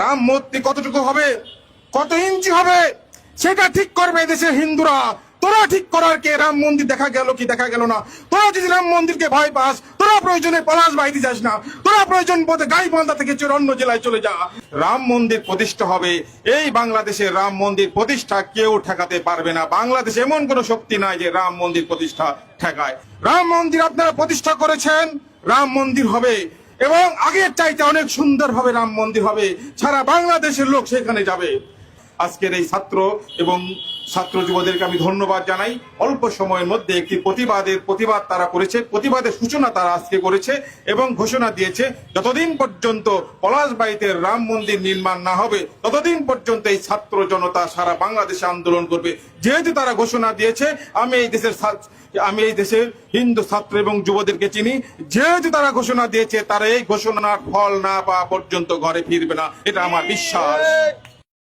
রাম মূর্তি কতটুকু হবে, কত ইঞ্চি হবে, সেটা ঠিক করবে দেশের হিন্দুরা। তোরা ঠিক করার কে? রাম মন্দির দেখা গেল কি দেখা গেল না? তোরা যদি রাম মন্দিরকে ভয় পাস, তোরা প্রয়োজনে পলাশ বাইতে যাস না, তোরা প্রয়োজন বোধে গাইবান্ধা থেকে অন্য জেলায় চলে যা। রাম মন্দির প্রতিষ্ঠা হবে, এই বাংলাদেশে রাম মন্দির প্রতিষ্ঠা কেউ ঠেকাতে পারবে না। বাংলাদেশে এমন কোন শক্তি নাই যে রাম মন্দির প্রতিষ্ঠা ঠেকায়। রাম মন্দির আপনারা প্রতিষ্ঠা করেছেন, রাম মন্দির হবে এবং আগের চাইতে অনেক সুন্দরভাবে রাম মন্দির হবে। সারা বাংলাদেশের লোক সেখানে যাবে। আজকের এই ছাত্র এবং ছাত্র যুবদেরকে আমি ধন্যবাদ জানাই। অল্প সময়ের মধ্যে একটি প্রতিবাদ তারা করেছে, প্রতিবাদের সূচনা তারা আজকে করেছে এবং ঘোষণা দিয়েছে যতদিন পর্যন্ত পলাশবাড়ীতে রাম মন্দির নির্মাণ না হবে ততদিন পর্যন্ত এই ছাত্র জনতা সারা বাংলাদেশে আন্দোলন করবে। যেহেতু তারা ঘোষণা দিয়েছে, আমি এই দেশের হিন্দু ছাত্র এবং যুবদেরকে চিনি, যেহেতু তারা ঘোষণা দিয়েছে, তারা এই ঘোষণার ফল না পাওয়া পর্যন্ত ঘরে ফিরবে না, এটা আমার বিশ্বাস।